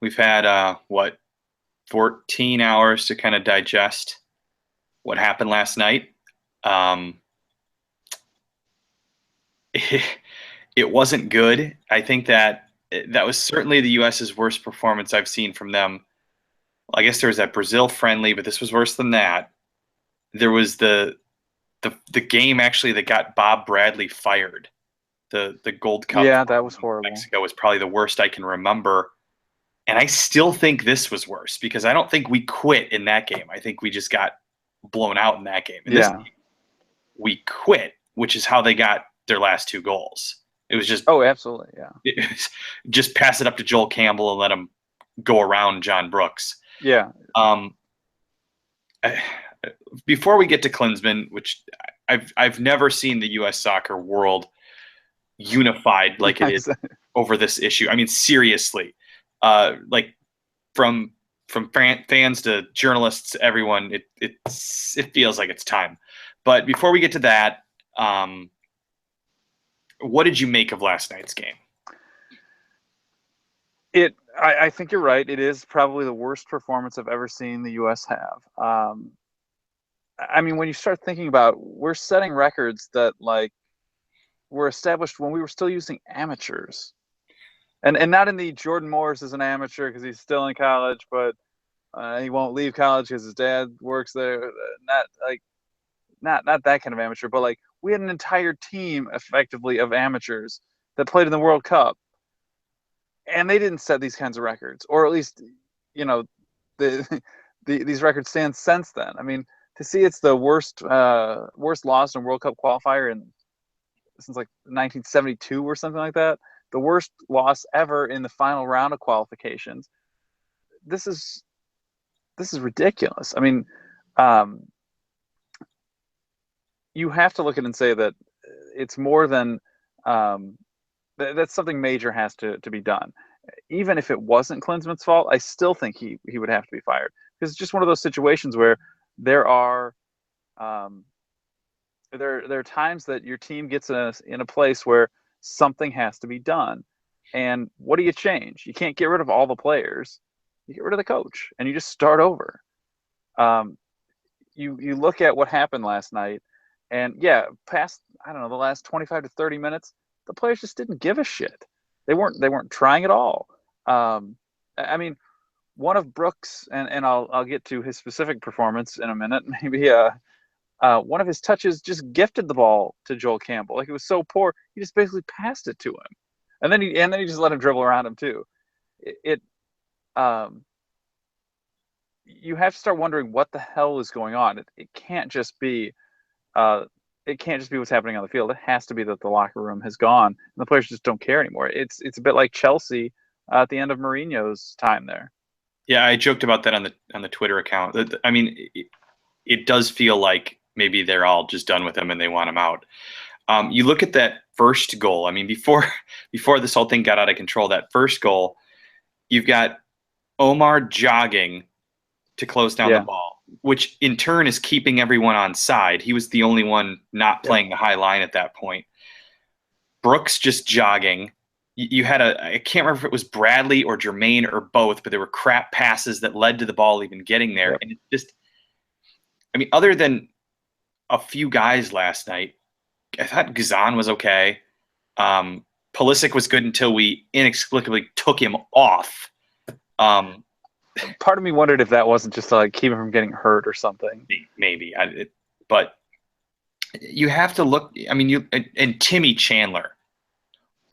We've had 14 hours to kind of digest what happened last night. Um, it wasn't good. I think that was certainly the U.S.'s worst performance I've seen from them. I guess there was that Brazil friendly, but this was worse than that. There was the game actually that got Bob Bradley fired. The Gold Cup Yeah, that final was in horrible. Mexico was probably the worst I can remember. And I still think this was worse because I don't think we quit in that game. I think we just got blown out in that game. In this Yeah. game, we quit, which is how they got their last two goals. It was just Oh, absolutely. Yeah. it was just pass it up to Joel Campbell and let him go around John Brooks. Yeah. Um, before we get to Klinsmann, which I've never seen the U.S. soccer world unified like it is over this issue. I mean, seriously, like from fans to journalists, everyone, it feels like it's time. But before we get to that, what did you make of last night's game? I think you're right. It is probably the worst performance I've ever seen the U.S. have. I mean, when you start thinking about, we're setting records that like were established when we were still using amateurs, and not in the Jordan Morris is an amateur because he's still in college, but he won't leave college because his dad works there. Not like not that kind of amateur, but like we had an entire team effectively of amateurs that played in the World Cup, and they didn't set these kinds of records, or at least, you know, the, these records stand since then. I mean, to see it's the worst loss in World Cup qualifier in since like 1972 or something like that, the worst loss ever in the final round of qualifications. This is this is ridiculous. I mean, um, you have to look at it and say that it's more than um, that's something major has to be done. Even if it wasn't Klinsmann's fault, I still think he would have to be fired because it's just one of those situations where there are um, there are times that your team gets in a place where something has to be done, and what do you change? You can't get rid of all the players. You get rid of the coach, and you just start over. Um, you look at what happened last night, and yeah, past I don't know the last 25 to 30 minutes, the players just didn't give a shit. They weren't trying at all. I mean, one of Brooks and I'll get to his specific performance in a minute. Maybe one of his touches just gifted the ball to Joel Campbell. Like it was so poor, he just basically passed it to him, and then he just let him dribble around him too. It um, you have to start wondering what the hell is going on. It can't just be uh, it can't just be what's happening on the field. It has to be that the locker room has gone and the players just don't care anymore. It's a bit like Chelsea at the end of Mourinho's time there. Yeah, I joked about that on the Twitter account. I mean, it does feel like maybe they're all just done with him and they want him out. You look at that first goal. I mean, before this whole thing got out of control, that first goal, you've got Omar jogging to close down the Yeah. ball, which in turn is keeping everyone on side. He was the only one not Yep. playing the high line at that point. Brooks just jogging. You had I can't remember if it was Bradley or Jermaine or both, but there were crap passes that led to the ball even getting there. Yep. And it just, I mean, other than a few guys last night, I thought Gazan was okay. Pulisic was good until we inexplicably took him off. Um, Part of me wondered if that wasn't just to like keep him from getting hurt or something. maybe, but you have to look. I mean, and Timmy Chandler.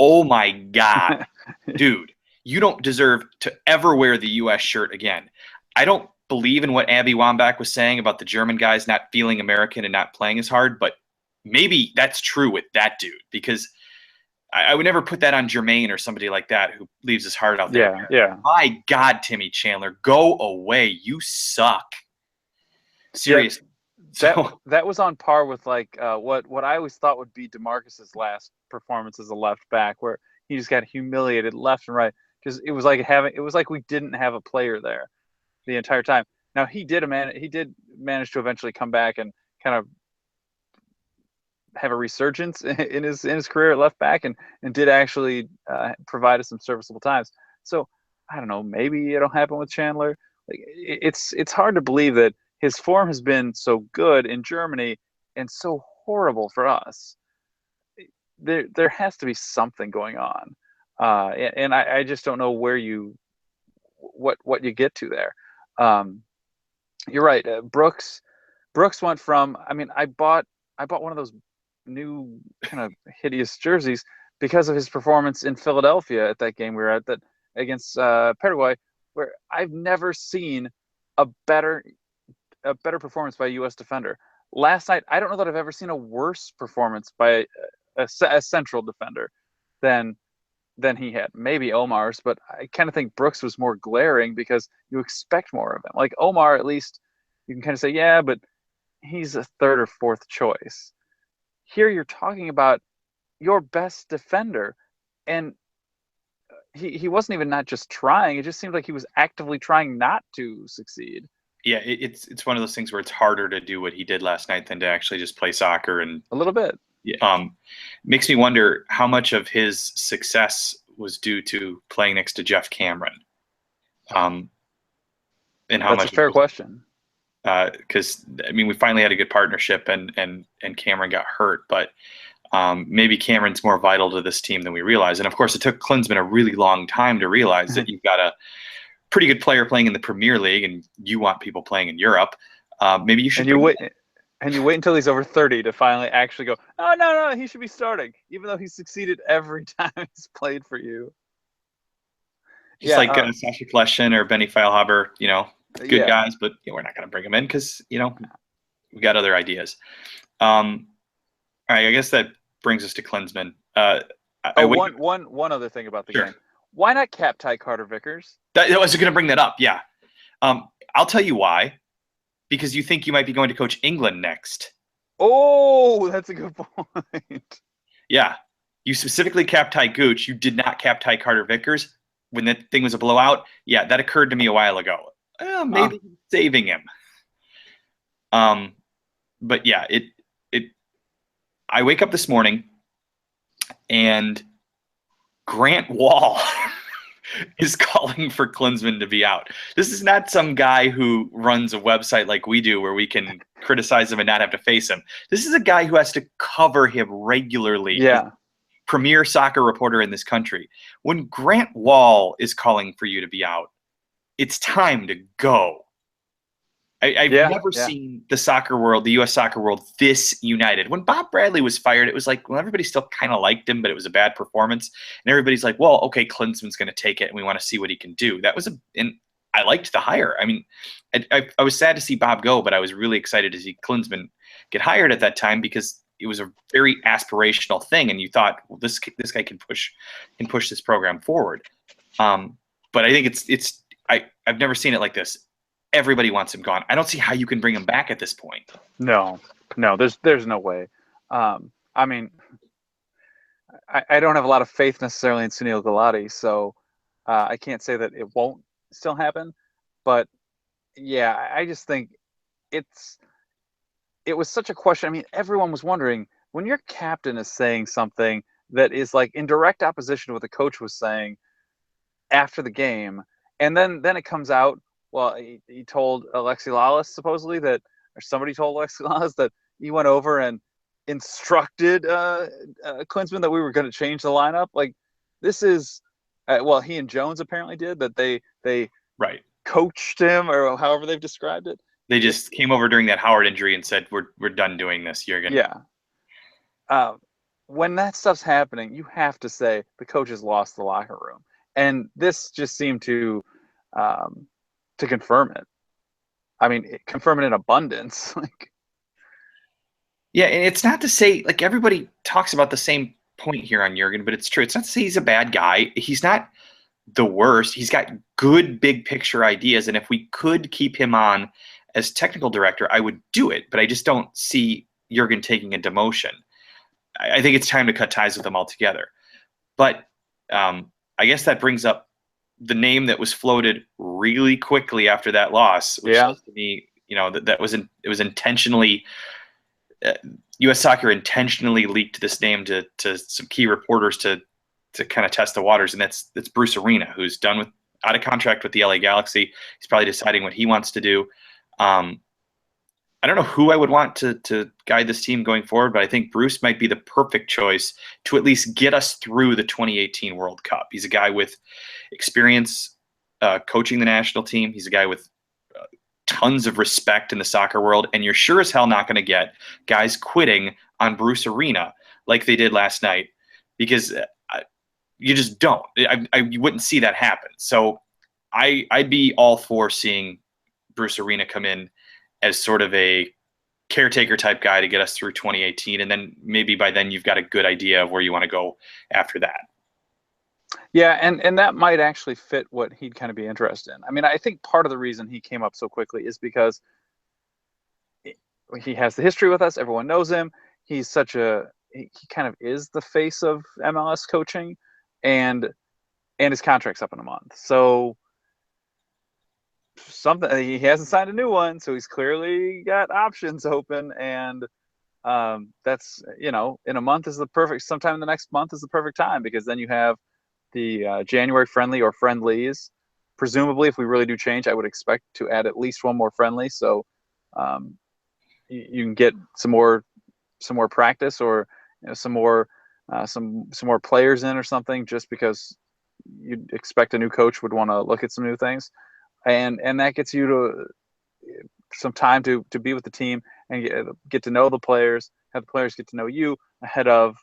Oh my God, dude, you don't deserve to ever wear the U.S. shirt again. I don't believe in what Abby Wambach was saying about the German guys not feeling American and not playing as hard, but maybe that's true with that dude because I would never put that on Jermaine or somebody like that who leaves his heart out there. Yeah. Yeah. My God, Timmy Chandler, go away. You suck. Yeah. Seriously. that So that was on par with like what I always thought would be DeMarcus's last performance as a left back, where he just got humiliated left and right. Because it was like we didn't have a player there the entire time. Now he did manage to eventually come back and kind of have a resurgence in his career at left back and did actually provide us some serviceable times. So I don't know, maybe it'll happen with Chandler. Like it's hard to believe that his form has been so good in Germany and so horrible for us. There has to be something going on, and I just don't know where you what you get to there. Um, you're right. Brooks went from. I mean, I bought one of those new kind of hideous jerseys because of his performance in Philadelphia at that game we were at that against Paraguay, where I've never seen a better performance by a U.S. defender. Last night, I don't know that I've ever seen a worse performance by a central defender than he had. Maybe Omar's, but I kind of think Brooks was more glaring because you expect more of him. Like Omar, at least you can kind of say, yeah, but he's a third or fourth choice. Here you're talking about your best defender, and he wasn't even not just trying. It just seemed like he was actively trying not to succeed. Yeah, it's one of those things where it's harder to do what he did last night than to actually just play soccer. And A little bit. makes me wonder how much of his success was due to playing next to Jeff Cameron. And how That's much a fair question. because I mean we finally had a good partnership and Cameron got hurt, but maybe Cameron's more vital to this team than we realize. And of course, it took Klinsmann a really long time to realize that you've got a pretty good player playing in the Premier League, and you want people playing in Europe. Maybe you should. And you wait until he's over 30 to finally actually go, oh, no, he should be starting, even though he's succeeded every time he's played for you. Just like Sasha Kleshin or Benny Feilhaber, good guys, but we're not going to bring them in because, we got other ideas. All right, I guess that brings us to Klinsmann. One other thing about the game. Why not cap Ty Carter Vickers? I was going to bring that up, yeah. I'll tell you why. Because you think you might be going to coach England next. Oh, that's a good point. Yeah. You specifically capped Ty Gooch. You did not cap Ty Carter Vickers when that thing was a blowout. Yeah, that occurred to me a while ago. Maybe saving him. But yeah, I wake up this morning and Grant Wahl is calling for Klinsmann to be out. This is not some guy who runs a website like we do where we can criticize him and not have to face him. This is a guy who has to cover him regularly. Yeah. Premier soccer reporter in this country. When Grant Wahl is calling for you to be out, it's time to go. I've never seen the soccer world, the U.S. soccer world, this united. When Bob Bradley was fired, it was like, well, everybody still kind of liked him, but it was a bad performance. And everybody's like, well, okay, Klinsmann's going to take it, and we want to see what he can do. And I liked the hire. I mean, I was sad to see Bob go, but I was really excited to see Klinsmann get hired at that time because it was a very aspirational thing, and you thought, well, this guy can push this program forward. But I think I've never seen it like this. Everybody wants him gone. I don't see how you can bring him back at this point. No, there's no way. I mean, I don't have a lot of faith necessarily in Sunil Gulati, so I can't say that it won't still happen. But yeah, I just think it was such a question. I mean, everyone was wondering when your captain is saying something that is like in direct opposition to what the coach was saying after the game, and then it comes out. Well, he told Alexi Lalas supposedly that, or somebody told Alexi Lalas that he went over and instructed Klinsmann that we were going to change the lineup. Like, this is, he and Jones apparently did that. They coached him, or however they've described it. They just came over during that Howard injury and said, "We're done doing this. You're gonna." Yeah. When that stuff's happening, you have to say the coach has lost the locker room, and this just seemed to confirm it. I mean, confirm it in abundance. Yeah, and it's not to say, like, everybody talks about the same point here on Jurgen, but it's true. It's not to say he's a bad guy. He's not the worst. He's got good big picture ideas, and if we could keep him on as technical director, I would do it, but I just don't see Jurgen taking a demotion. I think it's time to cut ties with him altogether. But I guess that brings up the name that was floated really quickly after that loss, which says to me, it was intentionally U.S. Soccer intentionally leaked this name to some key reporters to kind of test the waters, and that's Bruce Arena, who's done with out of contract with the LA Galaxy. He's probably deciding what he wants to do. I don't know who I would want to guide this team going forward, but I think Bruce might be the perfect choice to at least get us through the 2018 World Cup. He's a guy with experience coaching the national team. He's a guy with tons of respect in the soccer world, and you're sure as hell not going to get guys quitting on Bruce Arena like they did last night, because you just don't. You wouldn't see that happen. So I'd be all for seeing Bruce Arena come in as sort of a caretaker type guy to get us through 2018. And then maybe by then you've got a good idea of where you want to go after that. Yeah, and that might actually fit what he'd kind of be interested in. I mean, I think part of the reason he came up so quickly is because he has the history with us. Everyone knows him. He's he kind of is the face of MLS coaching, and his contract's up in a month. So he hasn't signed a new one, so he's clearly got options open, and that's, in a month is the perfect. Sometime in the next month is the perfect time, because then you have the January friendly or friendlies. Presumably, if we really do change, I would expect to add at least one more friendly, so you can get some more practice, or some more players in or something, just because you'd expect a new coach would want to look at some new things, and that gets you to some time to be with the team and get to know the players, have the players get to know you ahead of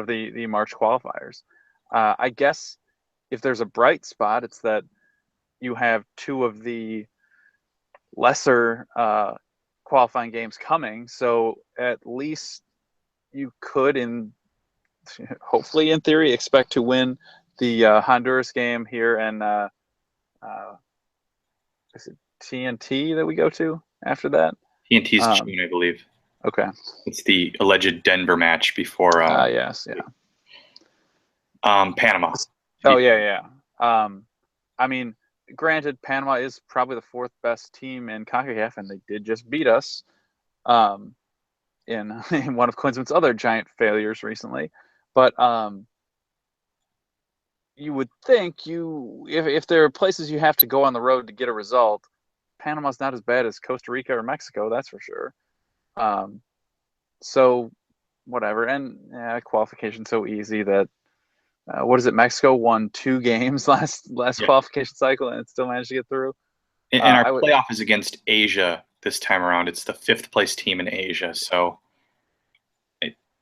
the March qualifiers. I guess if there's a bright spot, it's that you have two of the lesser qualifying games coming, so at least you could, hopefully in theory, expect to win the Honduras game here, and is it TNT that we go to after that? TNT's June, I believe. Okay. It's the alleged Denver match before. Yes, yeah. Panama. Oh yeah. I mean, granted, Panama is probably the fourth best team in CONCACAF, and they did just beat us in one of Klinsmann's other giant failures recently. But you would think if there are places you have to go on the road to get a result, Panama's not as bad as Costa Rica or Mexico, that's for sure. So whatever, and qualification's so easy that what is it? Mexico won 2 games last qualification cycle, and it still managed to get through. And our playoff is against Asia this time around. It's the 5th place team in Asia. So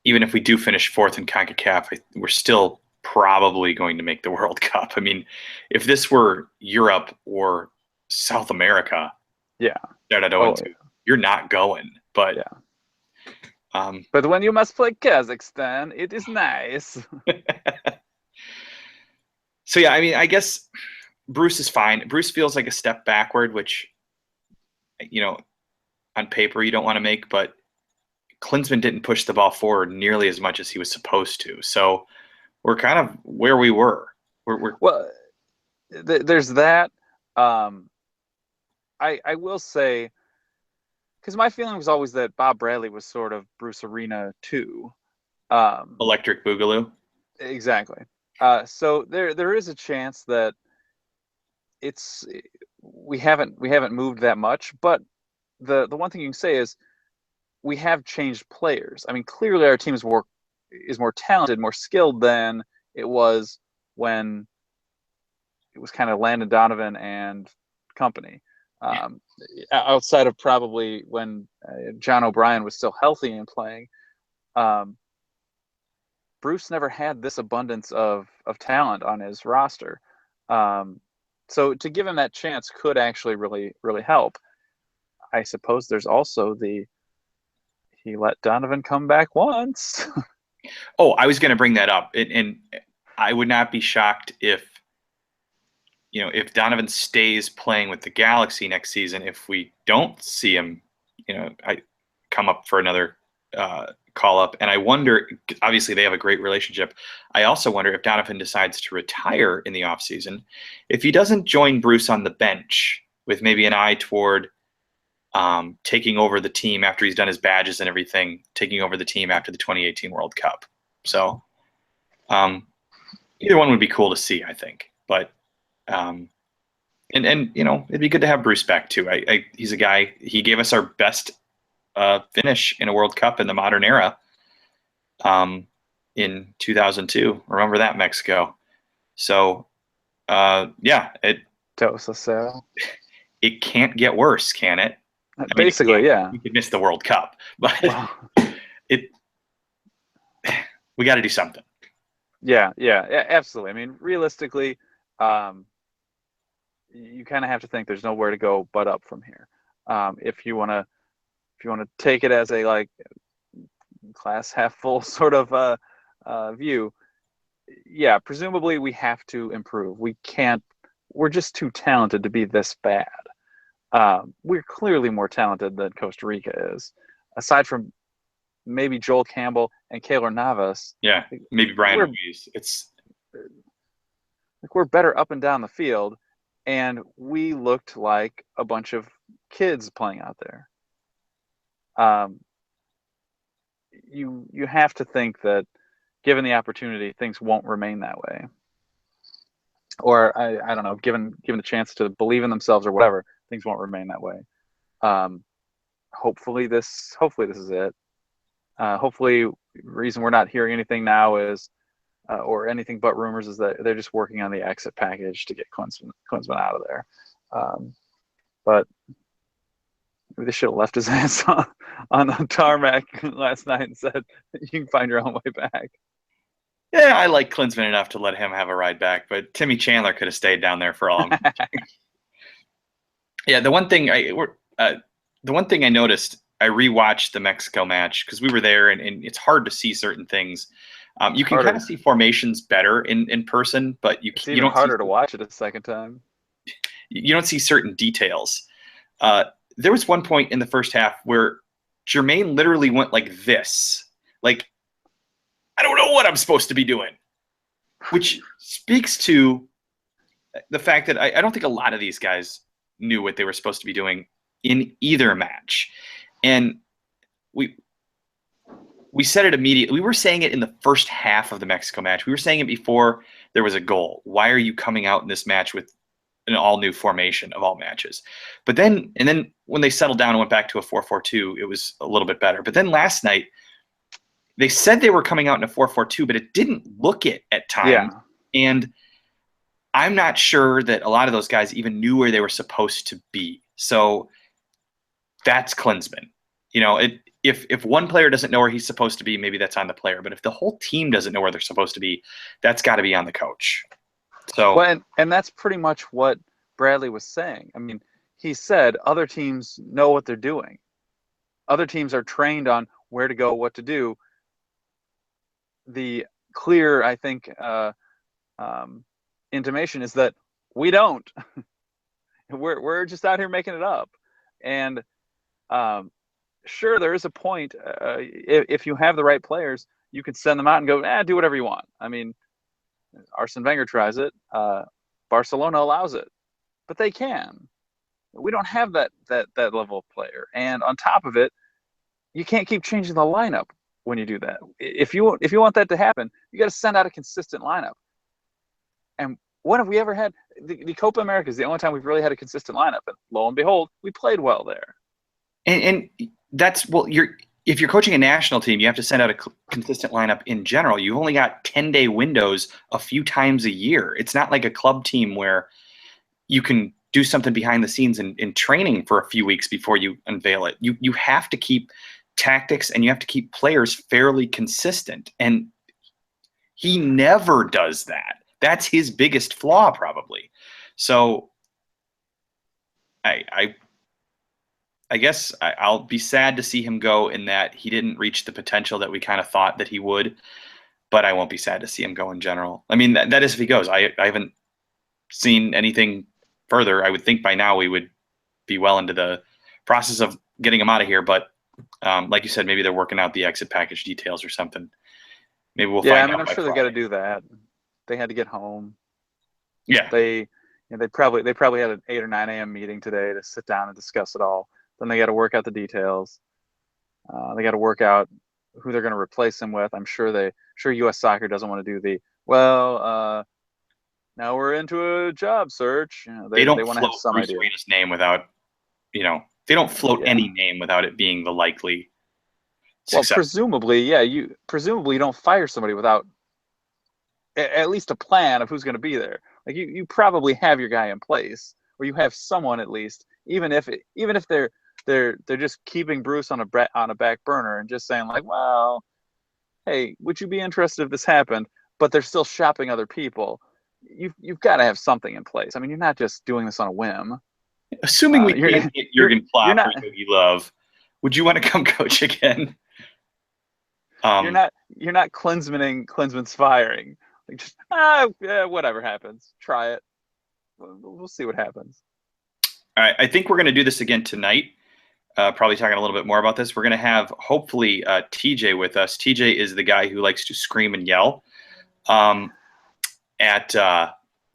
even if we do finish 4th in CONCACAF, we're still probably going to make the World Cup. I mean, if this were Europe or South America, you're not going. But but when you must play Kazakhstan, it is nice. So yeah, I mean, I guess Bruce is fine. Bruce feels like a step backward, which, on paper you don't want to make, but Klinsmann didn't push the ball forward nearly as much as he was supposed to. So we're kind of where we were. Well, there's that. I will say, because my feeling was always that Bob Bradley was sort of Bruce Arena too. Electric Boogaloo. Exactly. So there is a chance that we haven't moved that much, but the one thing you can say is we have changed players. I mean, clearly our team is more talented, more skilled than it was when it was kind of Landon Donovan and company. Outside of probably when John O'Brien was still healthy and playing, Bruce never had this abundance of talent on his roster. So to give him that chance could actually really, really help. I suppose there's also he let Donovan come back once. Oh, I was going to bring that up. And I would not be shocked if Donovan stays playing with the Galaxy next season, if we don't see him, I come up for another call up. And I wonder, obviously they have a great relationship. I also wonder if Donovan decides to retire in the offseason, if he doesn't join Bruce on the bench with maybe an eye toward taking over the team after he's done his badges and everything, taking over the team after the 2018 World Cup. So Either one would be cool to see, I think. But um, and it'd be good to have Bruce back too. He's a guy. He gave us our best finish in a World Cup in the modern era. In 2002, remember that, Mexico. So yeah, it can't get worse, can it? Basically, yeah. We could miss the World Cup, but it we got to do something. Yeah, absolutely. I mean, realistically, you kind of have to think there's nowhere to go but up from here. If you want to take it as a like glass half full sort of view, yeah, presumably we have to improve. We can't. We're just too talented to be this bad. We're clearly more talented than Costa Rica is. Aside from maybe Joel Campbell and Keylor Navas. Yeah, maybe Brian Ruiz. It's like we're better up and down the field, and we looked like a bunch of kids playing out there. You have to think that given the opportunity, things won't remain that way. Or I don't know, given the chance to believe in themselves or whatever, things won't remain that way. Hopefully this is it. Hopefully, the reason we're not hearing anything now is, or anything but rumors, is that they're just working on the exit package to get Klinsmann out of there. But maybe they should have left his ass on the tarmac last night and said, "You can find your own way back." Yeah, I like Klinsmann enough to let him have a ride back, but Timmy Chandler could have stayed down there for all. Yeah, the one thing I noticed, I rewatched the Mexico match because we were there, and it's hard to see certain things. You can kind of see formations better in person, but you don't. Harder to watch it a second time. You don't see certain details. There was one point in the first half where Jermaine literally went like this, like, I don't know what I'm supposed to be doing, which speaks to the fact that I don't think a lot of these guys knew what they were supposed to be doing in either match. And we said it immediately. We were saying it in the first half of the Mexico match. We were saying it before there was a goal. Why are you coming out in this match with an all-new formation of all matches? But then when they settled down and went back to a 4-4-2, it was a little bit better. But then last night, they said they were coming out in a 4-4-2, but it didn't look it at times. Yeah. And I'm not sure that a lot of those guys even knew where they were supposed to be. So that's Klinsmann. If one player doesn't know where he's supposed to be, maybe that's on the player. But if the whole team doesn't know where they're supposed to be, that's got to be on the coach. So, well, and that's pretty much what Bradley was saying. I mean, he said other teams know what they're doing. Other teams are trained on where to go, what to do. The clear, I think, intimation is that we don't. We're just out here making it up. And sure, there is a point. If you have the right players, you can send them out and go, do whatever you want. I mean, Arsene Wenger tries it. Barcelona allows it, but they can. We don't have that level of player. And on top of it, you can't keep changing the lineup when you do that. If you want that to happen, you got to send out a consistent lineup. And when have we ever had the Copa America is the only time we've really had a consistent lineup, and lo and behold, we played well there. And that's if you're coaching a national team, you have to send out a consistent lineup in general. You've only got 10-day windows a few times a year. It's not like a club team where you can do something behind the scenes in training for a few weeks before you unveil it. You have to keep tactics and you have to keep players fairly consistent. And he never does that. That's his biggest flaw, probably. So I guess I'll be sad to see him go in that he didn't reach the potential that we kind of thought that he would, but I won't be sad to see him go in general. I mean, that is if he goes. I haven't seen anything further. I would think by now we would be well into the process of getting him out of here, but like you said, maybe they're working out the exit package details or something. Maybe we'll find out. Yeah, I mean, I'm sure they got to do that. They had to get home. Yeah. They probably had an 8 or 9 a.m. meeting today to sit down and discuss it all. Then they got to work out the details. They got to work out who they're going to replace him with. I'm sure U.S. Soccer doesn't want to do the well, now we're into a job search. You know, They they don't want to have float some Bruce idea. Wayne's name without, they don't float Yeah. any name without it being the likely Well, success. presumably, yeah. You presumably don't fire somebody without at least a plan of who's going to be there. Like you probably have your guy in place, or you have someone at least, even if they're just keeping Bruce on a back burner and just saying like, well, hey, would you be interested if this happened? But they're still shopping other people. You've got to have something in place. I mean, you're not just doing this on a whim. Assuming we You're can't get you're Jurgen you're Klopp or not Yogi Love, would you want to come coach again? you're not Klinsman's firing. Like just yeah, whatever happens, try it. We'll see what happens. All right, I think we're going to do this again tonight. Probably talking a little bit more about this. We're going to have hopefully TJ with us. TJ is the guy who likes to scream and yell.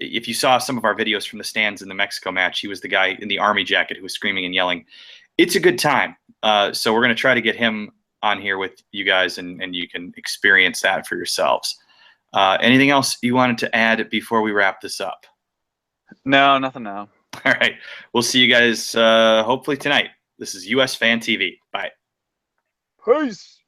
If you saw some of our videos from the stands in the Mexico match, he was the guy in the army jacket who was screaming and yelling. It's a good time. So we're going to try to get him on here with you guys, and you can experience that for yourselves. Anything else you wanted to add before we wrap this up? No, nothing now. All right. We'll see you guys hopefully tonight. This is US Fan TV. Bye. Peace.